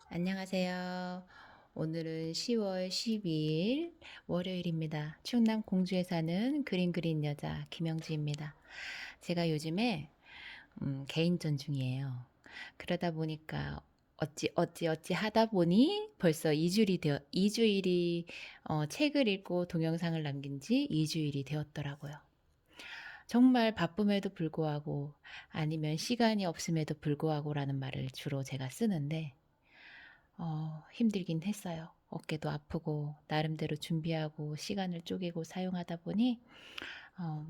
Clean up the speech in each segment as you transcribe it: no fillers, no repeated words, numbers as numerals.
안녕하세요. 오늘은 10월 12일 월요일입니다. 충남 공주에 사는 그림 그린 여자 김영지입니다. 제가 요즘에 개인전 중이에요. 그러다 보니까 어찌 하다 보니 벌써 2주일이 책을 읽고 동영상을 남긴 지 2주일이 되었더라고요. 정말 바쁨에도 불구하고 아니면 시간이 없음에도 불구하고라는 말을 주로 제가 쓰는데 힘들긴 했어요. 어깨도 아프고 나름대로 준비하고 시간을 쪼개고 사용하다 보니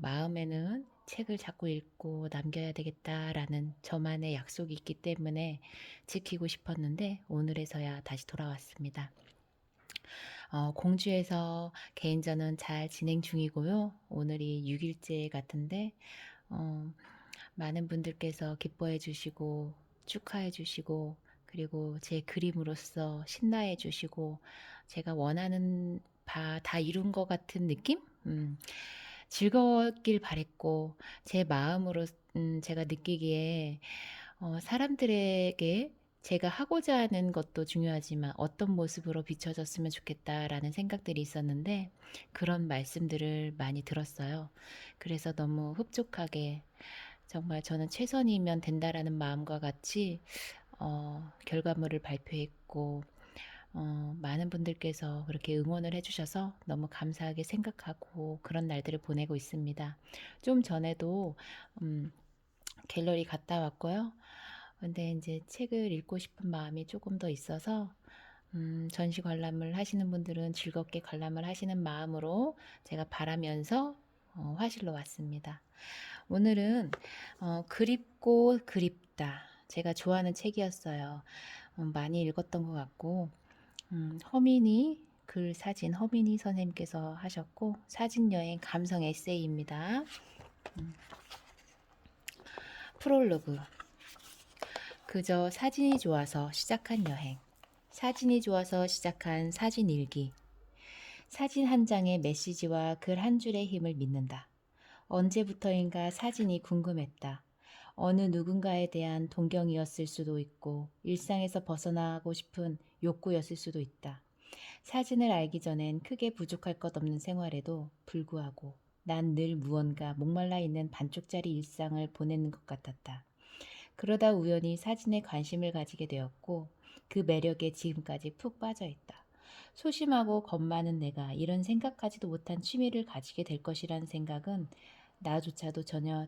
마음에는 책을 자꾸 읽고 남겨야 되겠다라는 저만의 약속이 있기 때문에 지키고 싶었는데 오늘에서야 다시 돌아왔습니다. 공주에서 개인전은 잘 진행 중이고요. 오늘이 6일째 같은데 어, 많은 분들께서 기뻐해 주시고 축하해 주시고 그리고 제 그림으로써 신나해 주시고 제가 원하는 바 다 이룬 것 같은 느낌? 즐거웠길 바랬고 제 마음으로 제가 느끼기에 사람들에게 제가 하고자 하는 것도 중요하지만 어떤 모습으로 비춰졌으면 좋겠다라는 생각들이 있었는데 그런 말씀들을 많이 들었어요. 그래서 너무 흡족하게 정말 저는 최선이면 된다라는 마음과 같이 결과물을 발표했고 많은 분들께서 그렇게 응원을 해주셔서 너무 감사하게 생각하고 그런 날들을 보내고 있습니다. 좀 전에도 음, 갤러리 갔다 왔고요. 근데 이제 책을 읽고 싶은 마음이 조금 더 있어서 전시 관람을 하시는 분들은 즐겁게 관람을 하시는 마음으로 제가 바라면서 화실로 왔습니다. 오늘은 그립고 그립다. 제가 좋아하는 책이었어요. 많이 읽었던 것 같고 허민이 글 사진 허민이 선생님께서 하셨고 사진 여행 감성 에세이입니다. 프롤로그 그저 사진이 좋아서 시작한 여행 사진이 좋아서 시작한 사진 일기 사진 한 장의 메시지와 글 한 줄의 힘을 믿는다. 언제부터인가 사진이 궁금했다. 어느 누군가에 대한 동경이었을 수도 있고 일상에서 벗어나고 싶은 욕구였을 수도 있다. 사진을 알기 전엔 크게 부족할 것 없는 생활에도 불구하고 난 늘 무언가 목말라 있는 반쪽짜리 일상을 보내는 것 같았다. 그러다 우연히 사진에 관심을 가지게 되었고 그 매력에 지금까지 푹 빠져 있다. 소심하고 겁 많은 내가 이런 생각하지도 못한 취미를 가지게 될 것이라는 생각은 나조차도 전혀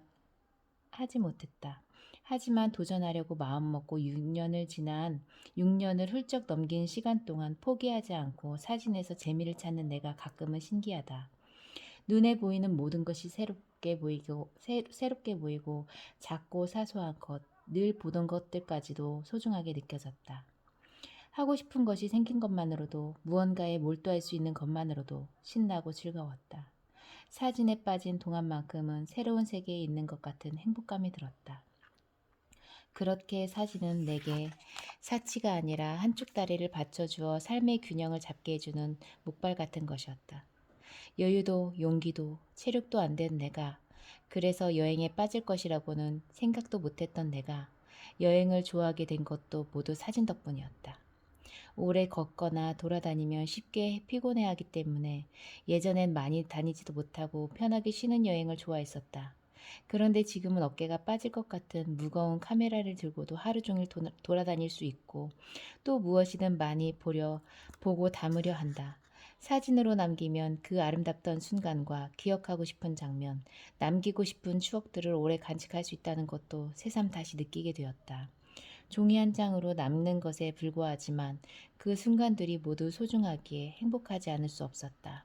하지 못했다. 하지만 도전하려고 마음먹고 6년을 훌쩍 넘긴 시간 동안 포기하지 않고 사진에서 재미를 찾는 내가 가끔은 신기하다. 눈에 보이는 모든 것이 새롭게 보이고 작고 사소한 것, 늘 보던 것들까지도 소중하게 느껴졌다. 하고 싶은 것이 생긴 것만으로도 무언가에 몰두할 수 있는 것만으로도 신나고 즐거웠다. 사진에 빠진 동안만큼은 새로운 세계에 있는 것 같은 행복감이 들었다. 그렇게 사진은 내게 사치가 아니라 한쪽 다리를 받쳐주어 삶의 균형을 잡게 해주는 목발 같은 것이었다. 여유도 용기도 체력도 안 된 내가 그래서 여행에 빠질 것이라고는 생각도 못했던 내가 여행을 좋아하게 된 것도 모두 사진 덕분이었다. 오래 걷거나 돌아다니면 쉽게 피곤해하기 때문에 예전엔 많이 다니지도 못하고 편하게 쉬는 여행을 좋아했었다. 그런데 지금은 어깨가 빠질 것 같은 무거운 카메라를 들고도 하루 종일 돌아다닐 수 있고 또 무엇이든 많이 보고 담으려 한다. 사진으로 남기면 그 아름답던 순간과 기억하고 싶은 장면, 남기고 싶은 추억들을 오래 간직할 수 있다는 것도 새삼 다시 느끼게 되었다. 종이 한 장으로 남는 것에 불과하지만 그 순간들이 모두 소중하기에 행복하지 않을 수 없었다.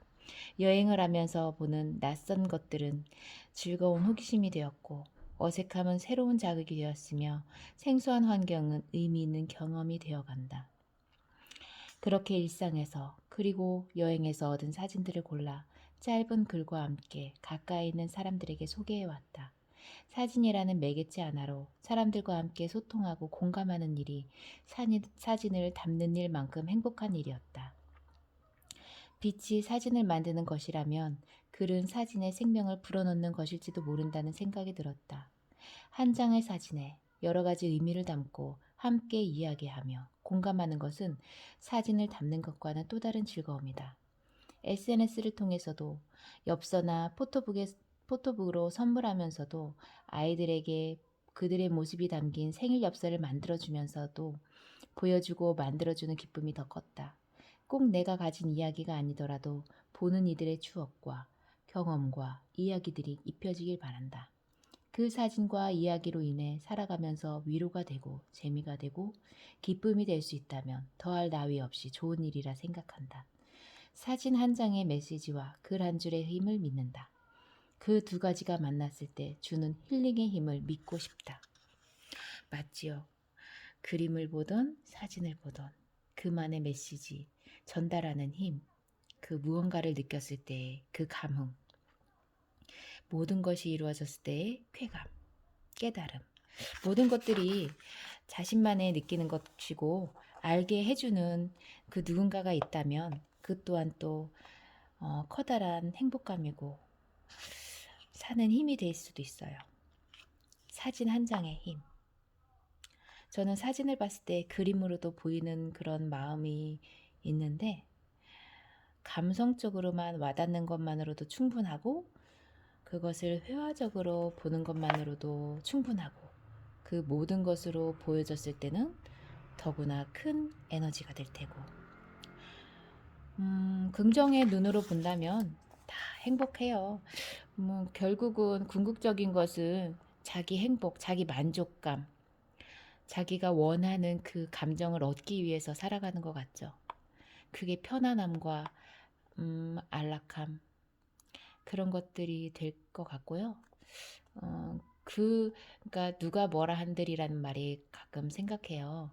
여행을 하면서 보는 낯선 것들은 즐거운 호기심이 되었고 어색함은 새로운 자극이 되었으며 생소한 환경은 의미 있는 경험이 되어간다. 그렇게 일상에서 그리고 여행에서 얻은 사진들을 골라 짧은 글과 함께 가까이 있는 사람들에게 소개해왔다. 사진이라는 매개체 하나로 사람들과 함께 소통하고 공감하는 일이 사진을 담는 일만큼 행복한 일이었다. 빛이 사진을 만드는 것이라면 글은 사진에 생명을 불어넣는 것일지도 모른다는 생각이 들었다. 한 장의 사진에 여러 가지 의미를 담고 함께 이야기하며 공감하는 것은 사진을 담는 것과는 또 다른 즐거움이다. SNS를 통해서도 엽서나 포토북으로 선물하면서도 아이들에게 그들의 모습이 담긴 생일 엽서를 만들어주면서도 보여주고 만들어주는 기쁨이 더 컸다. 꼭 내가 가진 이야기가 아니더라도 보는 이들의 추억과 경험과 이야기들이 입혀지길 바란다. 그 사진과 이야기로 인해 살아가면서 위로가 되고 재미가 되고 기쁨이 될 수 있다면 더할 나위 없이 좋은 일이라 생각한다. 사진 한 장의 메시지와 글 한 줄의 힘을 믿는다. 그 두 가지가 만났을 때 주는 힐링의 힘을 믿고 싶다. 맞지요? 그림을 보던 사진을 보던 그만의 메시지, 전달하는 힘, 그 무언가를 느꼈을 때의 그 감흥, 모든 것이 이루어졌을 때의 쾌감, 깨달음, 모든 것들이 자신만의 느끼는 것이고 알게 해주는 그 누군가가 있다면 그 또한 또 커다란 행복감이고 사는 힘이 될 수도 있어요. 사진 한 장의 힘. 저는 사진을 봤을 때 그림으로도 보이는 그런 마음이 있는데 감성적으로만 와닿는 것만으로도 충분하고 그것을 회화적으로 보는 것만으로도 충분하고 그 모든 것으로 보여졌을 때는 더구나 큰 에너지가 될 테고 긍정의 눈으로 본다면 다 행복해요. 결국은 궁극적인 것은 자기 행복, 자기 만족감, 자기가 원하는 그 감정을 얻기 위해서 살아가는 것 같죠. 그게 편안함과 안락함 그런 것들이 될 것 같고요. 그러니까 누가 뭐라 한들이라는 말이 가끔 생각해요.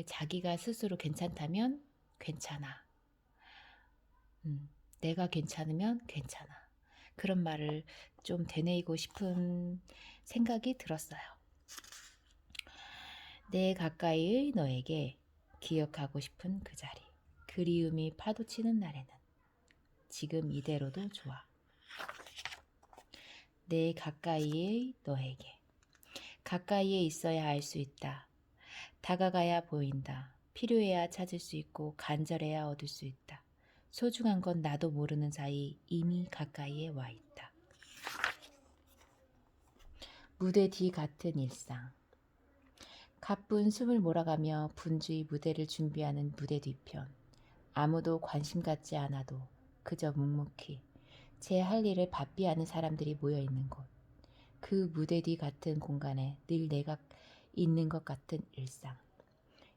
자기가 스스로 괜찮다면 괜찮아. 내가 괜찮으면 괜찮아. 그런 말을 좀 되뇌이고 싶은 생각이 들었어요. 내 가까이의 너에게 기억하고 싶은 그 자리. 그리움이 파도치는 날에는 지금 이대로도 좋아. 내 가까이의 너에게. 가까이에 있어야 알 수 있다. 다가가야 보인다. 필요해야 찾을 수 있고 간절해야 얻을 수 있다. 소중한 건 나도 모르는 사이 이미 가까이에 와 있다. 무대 뒤 같은 일상. 가쁜 숨을 몰아가며 분주히 무대를 준비하는 무대 뒤편. 아무도 관심 갖지 않아도 그저 묵묵히 제 할 일을 바삐 하는 사람들이 모여 있는 곳. 그 무대 뒤 같은 공간에 늘 내가 있는 것 같은 일상.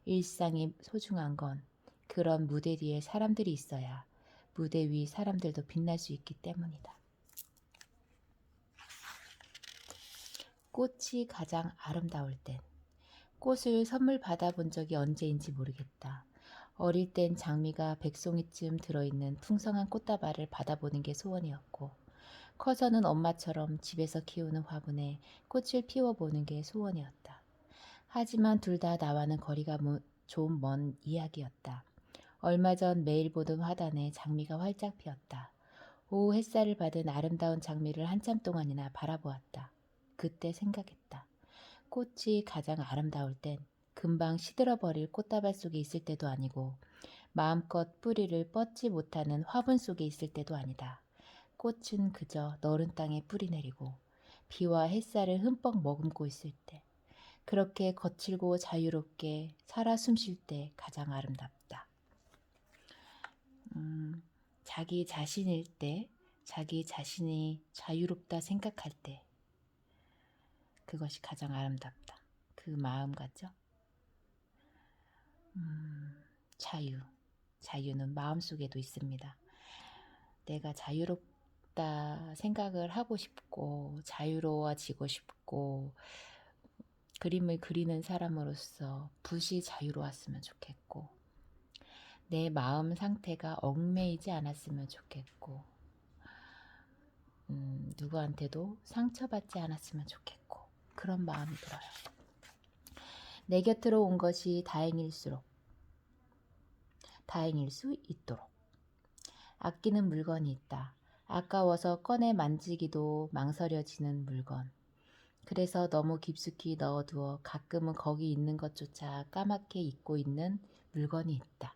일상이 소중한 건 그런 무대 뒤에 사람들이 있어야 무대 위 사람들도 빛날 수 있기 때문이다. 꽃이 가장 아름다울 땐 꽃을 선물 받아본 적이 언제인지 모르겠다. 어릴 땐 장미가 백송이쯤 들어있는 풍성한 꽃다발을 받아보는 게 소원이었고 커서는 엄마처럼 집에서 키우는 화분에 꽃을 피워보는 게 소원이었다. 하지만 둘 다 나와는 거리가 좀 먼 이야기였다. 얼마 전 매일 보던 화단에 장미가 활짝 피었다. 오후 햇살을 받은 아름다운 장미를 한참 동안이나 바라보았다. 그때 생각했다. 꽃이 가장 아름다울 땐 금방 시들어버릴 꽃다발 속에 있을 때도 아니고 마음껏 뿌리를 뻗지 못하는 화분 속에 있을 때도 아니다. 꽃은 그저 너른 땅에 뿌리 내리고 비와 햇살을 흠뻑 머금고 있을 때 그렇게 거칠고 자유롭게 살아 숨쉴 때 가장 아름답다. 자기 자신일 때, 자기 자신이 자유롭다 생각할 때 그것이 가장 아름답다. 그 마음 같죠? 자유는 마음속에도 있습니다. 내가 자유롭다 생각을 하고 싶고 자유로워지고 싶고 그림을 그리는 사람으로서 붓이 자유로웠으면 좋겠고 내 마음 상태가 얽매이지 않았으면 좋겠고 누구한테도 상처받지 않았으면 좋겠고 그런 마음이 들어요. 내 곁으로 온 것이 다행일 수 있도록 아끼는 물건이 있다. 아까워서 꺼내 만지기도 망설여지는 물건. 그래서 너무 깊숙이 넣어두어 가끔은 거기 있는 것조차 까맣게 잊고 있는 물건이 있다.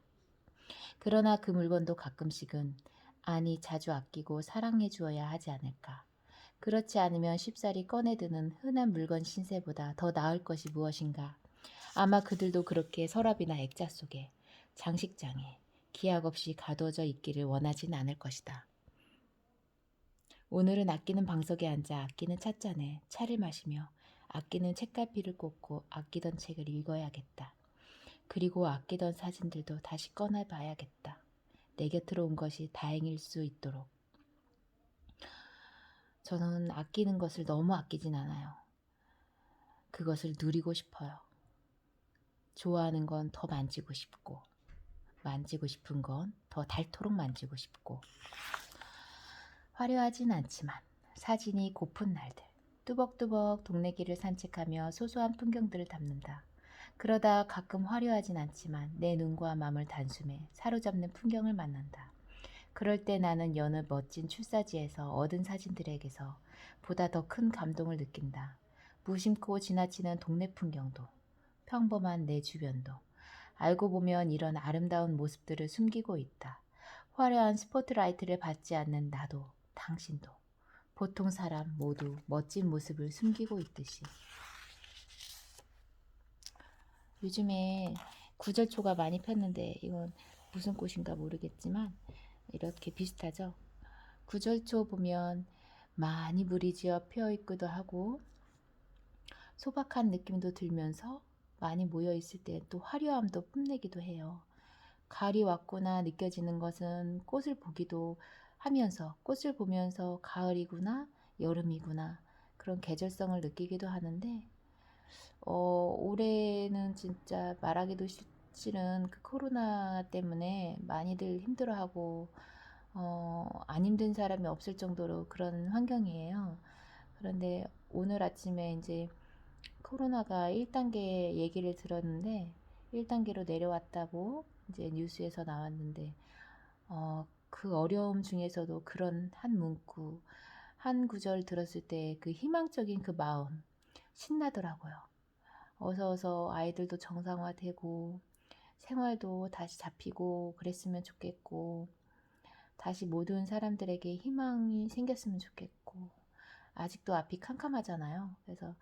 그러나 그 물건도 가끔씩은, 아니 자주 아끼고 사랑해 주어야 하지 않을까. 그렇지 않으면 쉽사리 꺼내드는 흔한 물건 신세보다 더 나을 것이 무엇인가. 아마 그들도 그렇게 서랍이나 액자 속에, 장식장에 기약 없이 가두어져 있기를 원하진 않을 것이다. 오늘은 아끼는 방석에 앉아 아끼는 찻잔에 차를 마시며 아끼는 책갈피를 꽂고 아끼던 책을 읽어야겠다. 그리고 아끼던 사진들도 다시 꺼내봐야겠다. 내 곁으로 온 것이 다행일 수 있도록. 저는 아끼는 것을 너무 아끼진 않아요. 그것을 누리고 싶어요. 좋아하는 건 더 만지고 싶고, 만지고 싶은 건 더 닳도록 만지고 싶고. 화려하진 않지만 사진이 고픈 날들, 뚜벅뚜벅 동네 길을 산책하며 소소한 풍경들을 담는다. 그러다 가끔 화려하진 않지만 내 눈과 마음을 단숨에 사로잡는 풍경을 만난다. 그럴 때 나는 여느 멋진 출사지에서 얻은 사진들에게서 보다 더 큰 감동을 느낀다. 무심코 지나치는 동네 풍경도, 평범한 내 주변도 알고 보면 이런 아름다운 모습들을 숨기고 있다. 화려한 스포트라이트를 받지 않는 나도, 당신도, 보통 사람 모두 멋진 모습을 숨기고 있듯이. 요즘에 구절초가 많이 폈는데 이건 무슨 꽃인가 모르겠지만 이렇게 비슷하죠. 구절초 보면 많이 무리지어 피어 있기도 하고 소박한 느낌도 들면서 많이 모여 있을 때 또 화려함도 뽐내기도 해요. 가을이 왔구나 느껴지는 것은 꽃을 보기도 하면서, 꽃을 보면서 가을이구나, 여름이구나 그런 계절성을 느끼기도 하는데 올해는 진짜 말하기도 싫은 그 코로나 때문에 많이들 힘들어하고 안 힘든 사람이 없을 정도로 그런 환경이에요. 그런데 오늘 아침에 이제 코로나가 1단계 얘기를 들었는데 1단계로 내려왔다고 이제 뉴스에서 나왔는데 그 어려움 중에서도 그런 한 문구, 한 구절 들었을 때 그 희망적인 그 마음 신나더라고요. 어서 아이들도 정상화되고 생활도 다시 잡히고 그랬으면 좋겠고 다시 모든 사람들에게 희망이 생겼으면 좋겠고 아직도 앞이 캄캄하잖아요. 그래서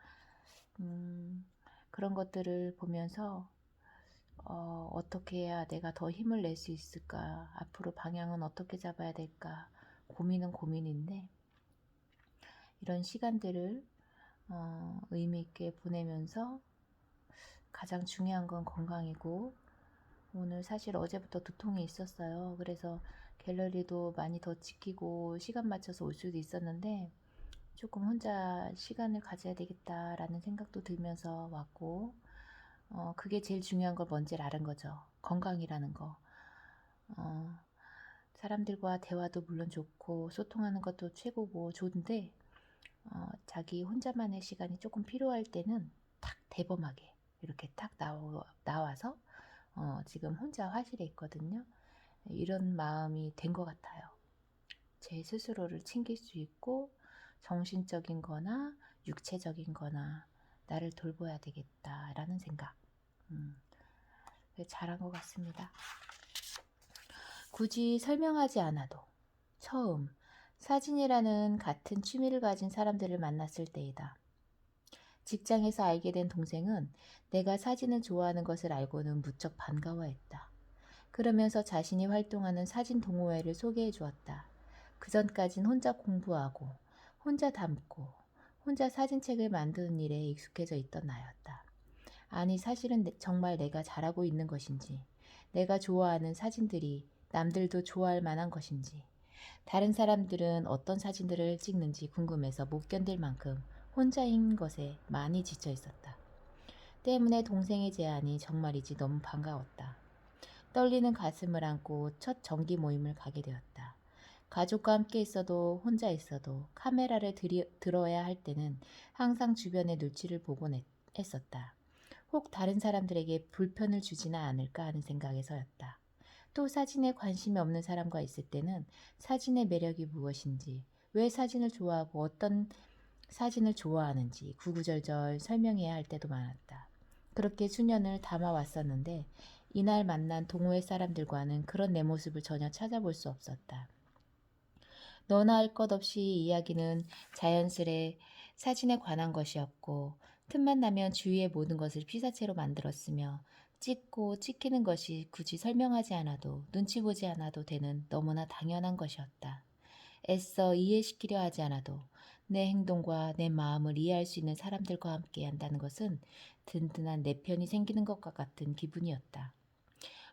그런 것들을 보면서 어떻게 해야 내가 더 힘을 낼 수 있을까? 앞으로 방향은 어떻게 잡아야 될까? 고민은 고민인데 이런 시간들을 의미 있게 보내면서 가장 중요한 건 건강이고 오늘 사실 어제부터 두통이 있었어요. 그래서 갤러리도 많이 더 지키고 시간 맞춰서 올 수도 있었는데 조금 혼자 시간을 가져야 되겠다라는 생각도 들면서 왔고 그게 제일 중요한 걸 뭔지 알은 거죠. 건강이라는 거. 사람들과 대화도 물론 좋고 소통하는 것도 최고고 좋은데 자기 혼자만의 시간이 조금 필요할 때는 탁 대범하게 이렇게 탁 나와서 지금 혼자 화실에 있거든요. 이런 마음이 된 것 같아요. 제 스스로를 챙길 수 있고 정신적인 거나 육체적인 거나 나를 돌봐야 되겠다라는 생각. 잘한 것 같습니다. 굳이 설명하지 않아도 처음 사진이라는 같은 취미를 가진 사람들을 만났을 때이다. 직장에서 알게 된 동생은 내가 사진을 좋아하는 것을 알고는 무척 반가워했다. 그러면서 자신이 활동하는 사진 동호회를 소개해 주었다. 그전까진 혼자 공부하고 혼자 담고 혼자 사진책을 만드는 일에 익숙해져 있던 나였다. 아니 사실은 정말 내가 잘하고 있는 것인지 내가 좋아하는 사진들이 남들도 좋아할 만한 것인지 다른 사람들은 어떤 사진들을 찍는지 궁금해서 못 견딜 만큼 혼자인 것에 많이 지쳐 있었다. 때문에 동생의 제안이 정말이지 너무 반가웠다. 떨리는 가슴을 안고 첫 정기 모임을 가게 되었다. 가족과 함께 있어도 혼자 있어도 카메라를 들어야 할 때는 항상 주변의 눈치를 보곤 했었다. 혹 다른 사람들에게 불편을 주지는 않을까 하는 생각에서였다. 또 사진에 관심이 없는 사람과 있을 때는 사진의 매력이 무엇인지, 왜 사진을 좋아하고 어떤 사진을 좋아하는지 구구절절 설명해야 할 때도 많았다. 그렇게 수년을 담아왔었는데 이날 만난 동호회 사람들과는 그런 내 모습을 전혀 찾아볼 수 없었다. 너나 할 것 없이 이야기는 자연스레 사진에 관한 것이었고 틈만 나면 주위의 모든 것을 피사체로 만들었으며 찍고 찍히는 것이 굳이 설명하지 않아도 눈치 보지 않아도 되는 너무나 당연한 것이었다. 애써 이해시키려 하지 않아도 내 행동과 내 마음을 이해할 수 있는 사람들과 함께 한다는 것은 든든한 내 편이 생기는 것과 같은 기분이었다.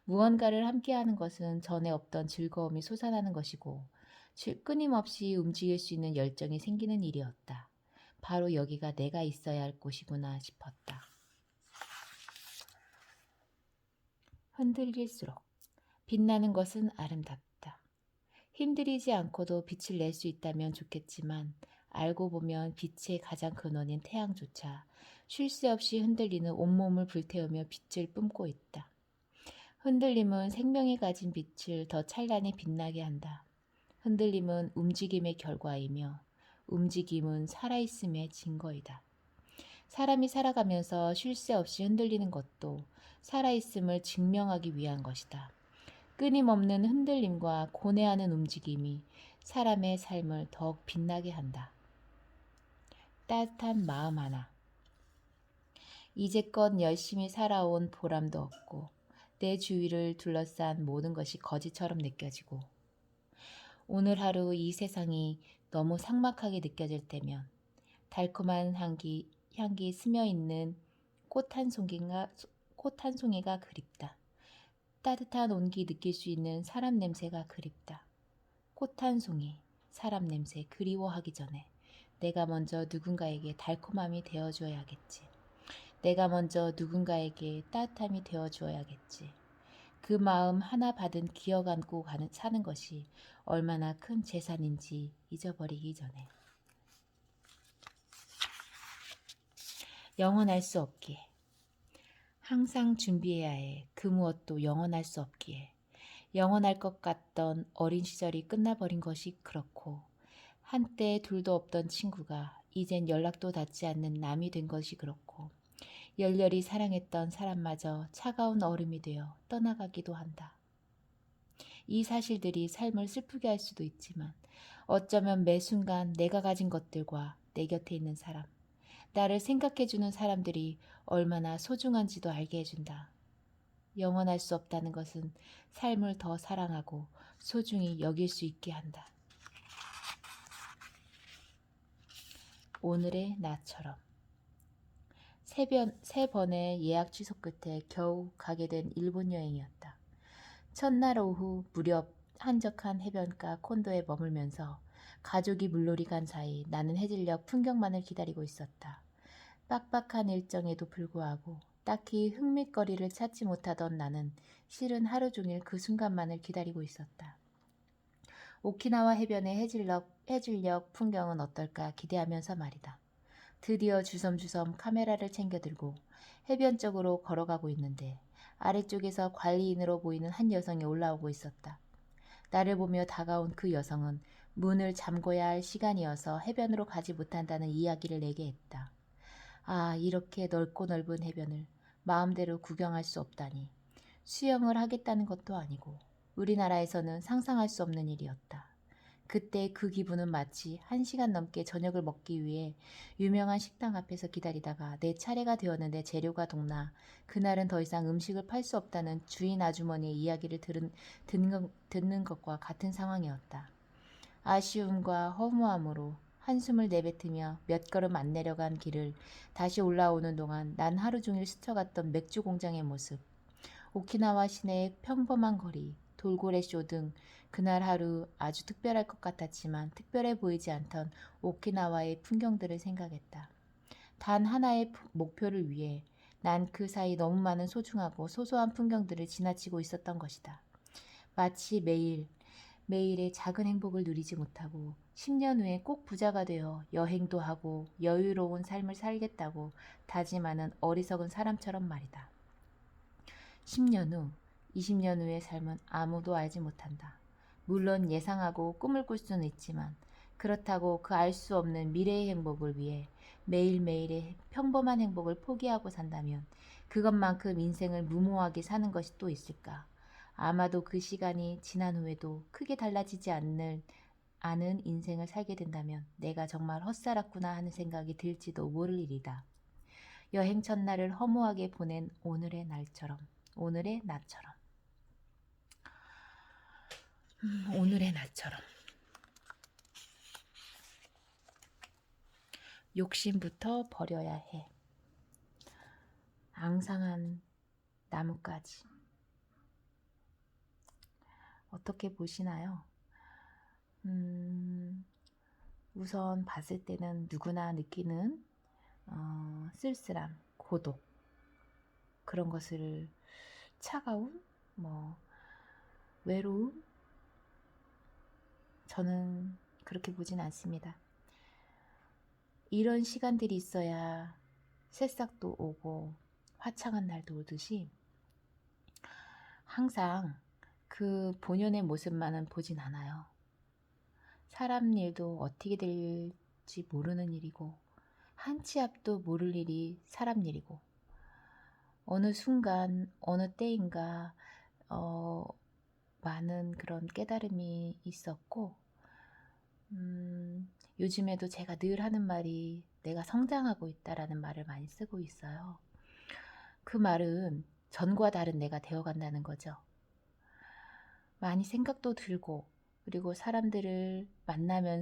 무언가를 함께하는 것은 전에 없던 즐거움이 솟아나는 것이고 끊임없이 움직일 수 있는 열정이 생기는 일이었다. 바로 여기가 내가 있어야 할 곳이구나 싶었다. 흔들릴수록 빛나는 것은 아름답다. 힘들이지 않고도 빛을 낼 수 있다면 좋겠지만 알고 보면 빛의 가장 근원인 태양조차 쉴 새 없이 흔들리는 온몸을 불태우며 빛을 뿜고 있다. 흔들림은 생명이 가진 빛을 더 찬란히 빛나게 한다. 흔들림은 움직임의 결과이며 움직임은 살아있음의 증거이다. 사람이 살아가면서 쉴 새 없이 흔들리는 것도 살아있음을 증명하기 위한 것이다. 끊임없는 흔들림과 고뇌하는 움직임이 사람의 삶을 더욱 빛나게 한다. 따뜻한 마음 하나. 이제껏 열심히 살아온 보람도 없고 내 주위를 둘러싼 모든 것이 거지처럼 느껴지고 오늘 하루 이 세상이 너무 삭막하게 느껴질 때면 달콤한 향기 스며있는 꽃 한 송이가 그립다. 따뜻한 온기 느낄 수 있는 사람 냄새가 그립다. 꽃 한 송이, 사람 냄새 그리워하기 전에 내가 먼저 누군가에게 달콤함이 되어줘야겠지. 내가 먼저 누군가에게 따뜻함이 되어주어야겠지. 그 마음 하나 받은 기억 안고 사는 것이 얼마나 큰 재산인지 잊어버리기 전에. 영원할 수 없기에. 항상 준비해야 해. 그 무엇도 영원할 수 없기에. 영원할 것 같던 어린 시절이 끝나버린 것이 그렇고 한때 둘도 없던 친구가 이젠 연락도 닿지 않는 남이 된 것이 그렇고 열렬히 사랑했던 사람마저 차가운 얼음이 되어 떠나가기도 한다. 이 사실들이 삶을 슬프게 할 수도 있지만 어쩌면 매 순간 내가 가진 것들과 내 곁에 있는 사람, 나를 생각해주는 사람들이 얼마나 소중한지도 알게 해준다. 영원할 수 없다는 것은 삶을 더 사랑하고 소중히 여길 수 있게 한다. 오늘의 나처럼. 세 번의 예약 취소 끝에 겨우 가게 된 일본 여행이었다. 첫날 오후 무렵 한적한 해변가 콘도에 머물면서 가족이 물놀이 간 사이 나는 해질녘 풍경만을 기다리고 있었다. 빡빡한 일정에도 불구하고 딱히 흥밋거리를 찾지 못하던 나는 실은 하루 종일 그 순간만을 기다리고 있었다. 오키나와 해변의 해질녘 풍경은 어떨까 기대하면서 말이다. 드디어 주섬주섬 카메라를 챙겨들고 해변 쪽으로 걸어가고 있는데 아래쪽에서 관리인으로 보이는 한 여성이 올라오고 있었다. 나를 보며 다가온 그 여성은 문을 잠궈야 할 시간이어서 해변으로 가지 못한다는 이야기를 내게 했다. 아, 이렇게 넓고 넓은 해변을 마음대로 구경할 수 없다니. 수영을 하겠다는 것도 아니고 우리나라에서는 상상할 수 없는 일이었다. 그때 그 기분은 마치 1시간 넘게 저녁을 먹기 위해 유명한 식당 앞에서 기다리다가 내 차례가 되었는데 재료가 동나 그날은 더 이상 음식을 팔 수 없다는 주인 아주머니의 이야기를 듣는 것과 같은 상황이었다. 아쉬움과 허무함으로 한숨을 내뱉으며 몇 걸음 안 내려간 길을 다시 올라오는 동안 난 하루 종일 스쳐갔던 맥주 공장의 모습, 오키나와 시내의 평범한 거리, 돌고래쇼 등 그날 하루 아주 특별할 것 같았지만 특별해 보이지 않던 오키나와의 풍경들을 생각했다. 단 하나의 목표를 위해 난 그 사이 너무 많은 소중하고 소소한 풍경들을 지나치고 있었던 것이다. 마치 매일의 작은 행복을 누리지 못하고 10년 후에 꼭 부자가 되어 여행도 하고 여유로운 삶을 살겠다고 다짐하는 어리석은 사람처럼 말이다. 10년 후, 20년 후의 삶은 아무도 알지 못한다. 물론 예상하고 꿈을 꿀 수는 있지만 그렇다고 그 알 수 없는 미래의 행복을 위해 매일매일의 평범한 행복을 포기하고 산다면 그것만큼 인생을 무모하게 사는 것이 또 있을까? 아마도 그 시간이 지난 후에도 크게 달라지지 않은 인생을 살게 된다면 내가 정말 헛살았구나 하는 생각이 들지도 모를 일이다. 여행 첫날을 허무하게 보낸 오늘의 날처럼, 오늘의 나처럼, 오늘의 나처럼. 욕심부터 버려야 해. 앙상한 나뭇가지. 어떻게 보시나요? 우선 봤을 때는 누구나 느끼는 쓸쓸함, 고독, 그런 것을 차가움, 외로움, 저는 그렇게 보진 않습니다. 이런 시간들이 있어야 새싹도 오고 화창한 날도 오듯이 항상 그 본연의 모습만은 보진 않아요. 사람 일도 어떻게 될지 모르는 일이고 한 치 앞도 모를 일이 사람 일이고 어느 순간 어느 때인가 많은 그런 깨달음이 있었고 요즘에도 제가 늘 하는 말이 내가 성장하고 있다라는 말을 많이 쓰고 있어요. 그 말은 전과 다른 내가 되어간다는 거죠. 많이 생각도 들고 그리고 사람들을 만나면